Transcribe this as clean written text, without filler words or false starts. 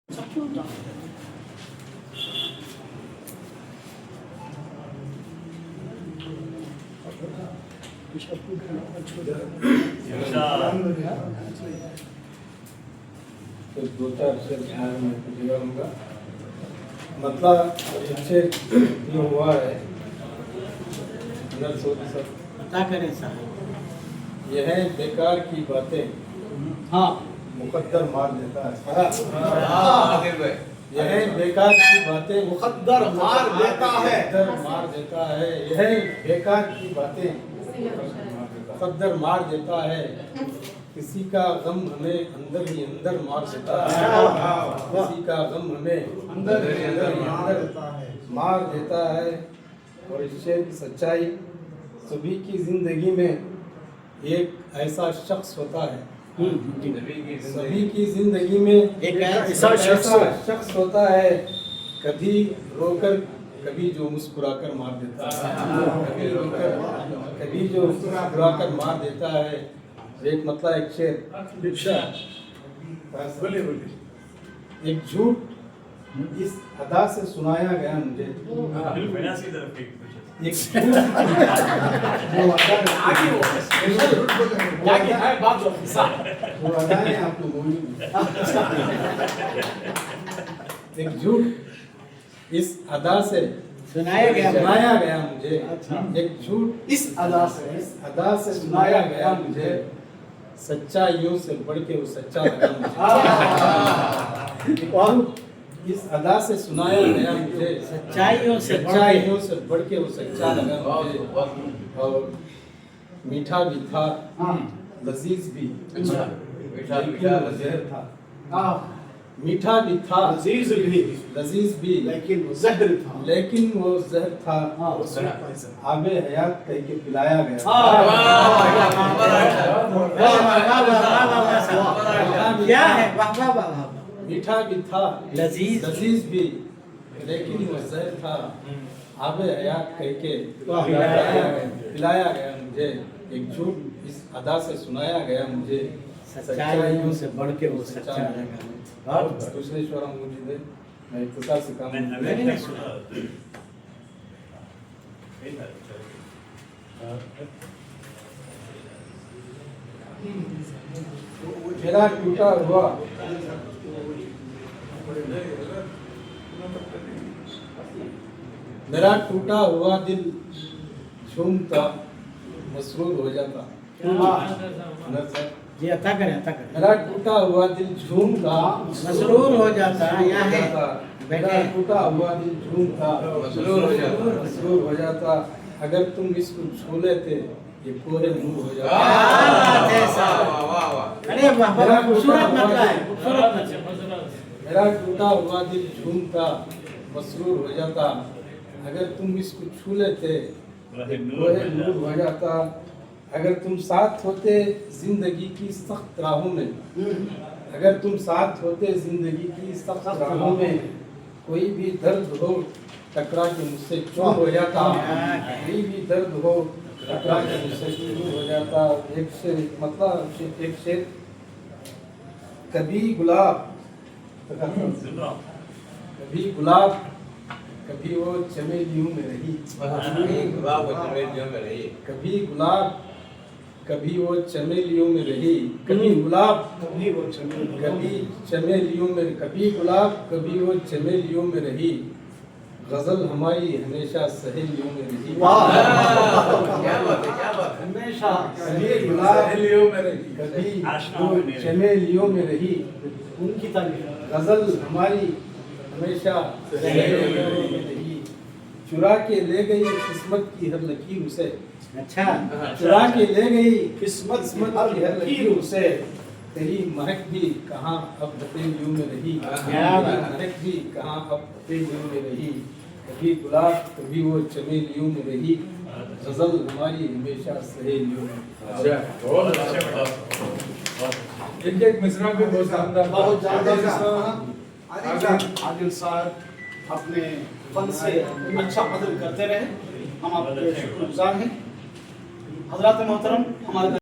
तो दो चार शेर में पूछेगा होगा मतलब इससे जो हुआ है अंदर सोच सब पता करें साहब। यह बेकार की बातें हाँ मुकद्दर मार देता है। यह यह बेकार की बातें मुकद्दर मार देता है। मुकद्दर मार देता है। यह बेकार की बातें मुकद्दर मार देता है। किसी का गम हमें अंदर ही अंदर मार देता है। किसी का गम हमें अंदर ही अंदर मार देता है। और इस शेर की सच्चाई सभी की जिंदगी में एक ऐसा शख्स होता है। सभी की जिंदगी में एक ऐसा शख्स होता है। कभी रोकर कभी जो मुस्कुराकर मार देता है। कभी रोकर कभी जो मुस्कुराकर मार देता है। एक मतलब एक शेर एक झूठ इस अदा से सुनाया गया मुझे। एक एक झूठ इस अदा से सुनाया गया मुझे। एक झूठ इस अदा से सुनाया गया मुझे। सच्चाइयों से बढ़ के वो सच्चा लगा मुझे। इस अदा से सुनाया गया मुझे। सच्चाइयों से बढ़ के वो सच्चा लगा मुझे। और मीठा भी था लजीज भी लेकिन वो जहर था। मीठा भी था लजीज भी लेकिन वो जहर था। आबे हयात कह के पिलाया गया। क्या है? मीठा भी था लजीज भी लेकिन वो जहर था। आबे हयात कह के पिलाया गया मुझे। एक झूठ इस अदा से सुनाया गया मुझे। सच्चाइयों से बढ़ के वो सच्चा लगा। और दूसरे स्वरम मुझे मैं इत्तेसाल से काम मैंने सुना। मेरा टूटा हुआ मेरा टूटा हुआ दिल झूमता मसरूर हो जाता। जी अता करें मेरा टूटा हुआ दिल झूमता मसरूर हो जाता। यहाँ है मेरा टूटा हुआ दिल झूमता मसरूर हो जाता। अगर तुम इसको छू लेते ये पूरे नूर हो जाता। अरे वाह खूबसूरत मतलब है, खूबसूरत मतलब। मेरा टूटा हुआ दिल झूमता मसरूर हो जाता। अगर तुम इसको छू लेते ये पूरे नूर हो जाता। अगर तुम साथ होते जिंदगी की सख्त राहों में, अगर तुम साथ होते जिंदगी की सख्त राहों में, कोई भी दर्द हो टकरा के मुझसे चूर हो जाता। कोई भी दर्द हो टकरा के मुझसे चूर हो जाता। एक शेर मतलब एक शेर कभी गुलाब कभी वो चमेलियों में रही। कभी गुलाब कभी वो चमेलियों में रही। कभी गुलाब कभी गुलाब कभी वो चमेलियों में रही। गजल हमारी हमेशा सहेलियों में रही। हमेशा कभी गुलाब कभी वो चमेलियों में रही। उनकी तारीफ गजल हमारी हमेशा सहेलियों में रही। चुरा के ले गई किस्मत की हर लकीर उसे। अच्छा चुरा के ले गई किस्मत की हर लकीर उसे। तेरी महक भी कहाँ अब हथेलियों में रही। महक भी कहाँ अब हथेलियों में रही। कभी गुलाब कभी वो चमेलियों में रही। गजल हमारी हमेशा सहेलियों में। एक मिसरा भी बहुत ज्यादा आदिल साहब अपने फन से अच्छा अदल करते रहे। हम आपके शुक्रगुजार हैं। हजरात मोहतरम हमारे